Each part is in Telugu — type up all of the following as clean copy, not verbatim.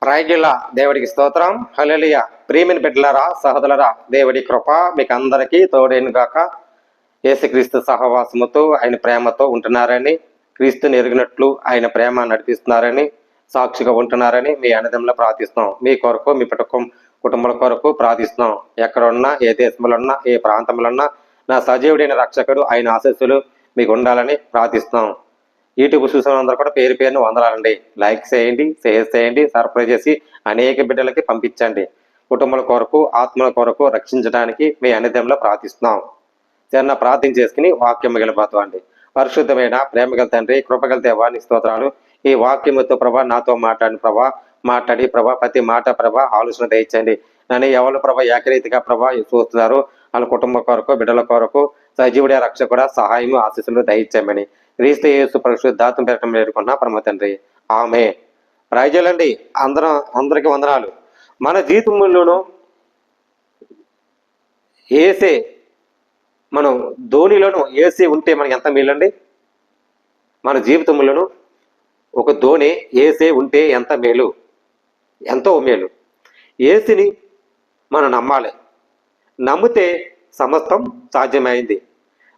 రాయగిల్ల దేవుడికి స్తోత్రం. హల్లెలూయా. ప్రియమైన బిడ్డలారా, సహోదరులారా, దేవుడి కృప మీకు అందరికీ తోడేను గాక. యేసుక్రీస్తు సహవాసముతో ఆయన ప్రేమతో ఉంటున్నారని, క్రీస్తుని ఎరిగినట్లు ఆయన ప్రేమ నడిపిస్తున్నారని, సాక్షిగా ఉంటున్నారని మీ అన్నదమ్ములో ప్రార్థిస్తున్నాం. మీ కొరకు, మీ కుటుంబాల కొరకు ప్రార్థిస్తున్నాం. ఎక్కడున్నా, ఏ దేశంలో ఉన్నా, ఏ ప్రాంతంలో ఉన్నా నా సజీవుడైన రక్షకుడు ఆయన ఆశీస్సులు మీకు ఉండాలని ప్రార్థిస్తున్నాం. యూట్యూబ్ చూసిన అందరూ కూడా పేరు పేరును వందలాలండి. లైక్ చేయండి, షేర్ చేయండి, సర్ప్రైజ్ చేసి అనేక బిడ్డలకి పంపించండి. కుటుంబాల కొరకు, ఆత్మల కొరకు రక్షించడానికి మీ అన్నదమ్ములో ప్రార్థిస్తున్నాం. చిన్న ప్రార్థన చేసుకుని వాక్యం మిగిలిపోతామండి. పరిశుద్ధమైన ప్రేమగల తండ్రి, కృపగల దేవానికి స్తోత్రాలు. ఈ వాక్యముతో ప్రభా నాతో మాట్లాడి ప్రభా ప్రతి మాట ప్రభా ఆలోచన దయచండి. నన్ను ఎవరు ప్రభా ఏకరీతిగా ప్రభా చూస్తున్నారు వాళ్ళ కుటుంబం కొరకు, బిడ్డల కొరకు సజీవుడే రక్షకుడ సహాయము ఆశీస్సులు దయచేయమని క్రీస్తు యేసు పరిశుద్ధాత్మ పేరటం వేడుకున్నా పరమ తండ్రి. ఆమె ప్రజలండి అందరికి వందనాలు. మన జీవితంలోనూ ఏసే మనం ధోనిలోను ఏసీ ఉంటే మనకి ఎంత మేలండి. మన జీవితంలోనూ ఒక ధోని ఏసే ఉంటే ఎంత మేలు, ఎంతో మేలు. ఏసీని మనం నమ్మాలి. నమ్మితే సమస్తం సాధ్యమైంది.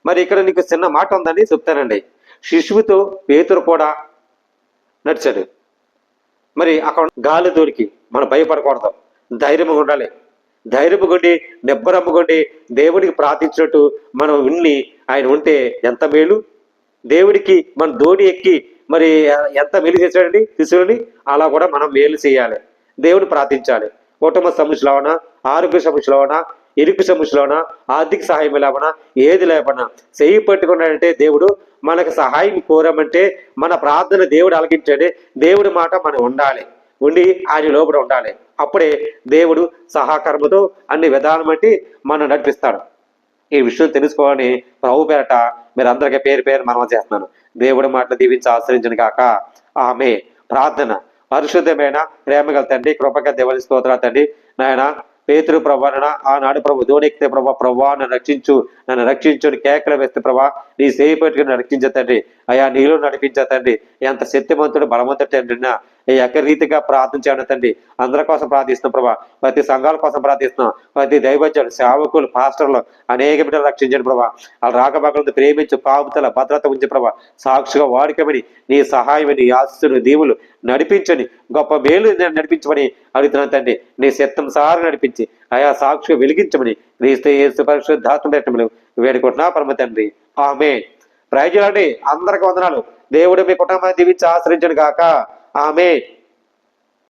మరి ఇక్కడ నీకు చిన్న మాట ఉందండి, చెప్తానండి. శిశువుతో పేతురు కూడా నడిచాడు. మరి అక్కడ గాలి దొరికి మనం భయపడకూడదు, ధైర్యంగా ఉండాలి. ధైర్యముగుండి నిబ్బరముగుండి దేవుడికి ప్రార్థించినట్టు మనం విన్ని ఆయన ఉంటే ఎంత మేలు. దేవుడికి మన ధోని ఎక్కి మరి ఎంత మేలు చేశాడండి శిశువుని. అలా కూడా మనం మేలు చేయాలి, దేవుని ప్రార్థించాలి. కుటుంబ సమస్యలు అవనా, ఆరోగ్య సమస్యలు అవనా, ఇరుకు సమస్యలోనా, ఆర్థిక సహాయం లేవనా, ఏది లేవనా చెయ్యి పట్టుకున్నాడంటే దేవుడు మనకు సహాయం కోరామంటే మన ప్రార్థన దేవుడు ఆలకించాడు. దేవుడి మాట మనం ఉండాలి, ఉండి ఆయన లోపల ఉండాలి. అప్పుడే దేవుడు సహకారముతో అన్ని విధానం బట్టి మనం నడిపిస్తాడు. ఈ విషయం తెలుసుకోవాలని ప్రభు పేరట మీరు అందరికీ పేరు పేరు మనం చేస్తున్నాను. దేవుడి మాటలు దీవించి ఆశ్రయించను కాక. ఆమె ప్రార్థన. పరిశుద్ధమైన ప్రేమగల తండ్రి, కృపగల దేవుని స్తోత్రాలు తండ్రి. నాయన పేతురు ప్రభా ఆనాడు ప్రభు ధోనెక్కితే ప్రభా నన్ను రక్షించుని కేకలు వేస్తే ప్రభా నీ సేయి పెట్టుకుని రక్షించతండి. అయా నీలో నడిపించతండి. ఎంత శక్తిమంతుడు బలవంతుడు తండ్రి. ఎక్కడి రీతిగా ప్రార్థన చేయడం తండ్రి. అందరి కోసం ప్రార్థిస్తున్నాం ప్రభా, ప్రతి సంఘాల కోసం ప్రార్థిస్తున్నాం. ప్రతి దైవజ్ఞులు, సేవకులు, పాస్టర్లు అనేక బిడ్డలు రక్షించండి ప్రభా. వాళ్ళు రాకబాకలతో ప్రేమించు, కాపుతల భద్రత ఉంచి ప్రభా. సాక్షిగా వాడుకమని నీ సహాయమని ఆశీస్సులు దీవులు నడిపించని గొప్ప మేలు నడిపించమని అడుగుతున్నాను తండ్రి. నీ చిత్తం సారి నడిపించి ఆయా సాక్షిగా వెలిగించమని క్రీస్తు యేసు పరిశుద్ధాత్మ పెట్టమని వేడుకుంటున్నా పరమ తండ్రి. ఆమె ప్రజలండి అందరికి వందనాలు. దేవుడు మీ కుటుంబాన్ని దీవించి ఆశ్రయించడు కాక. ఆమె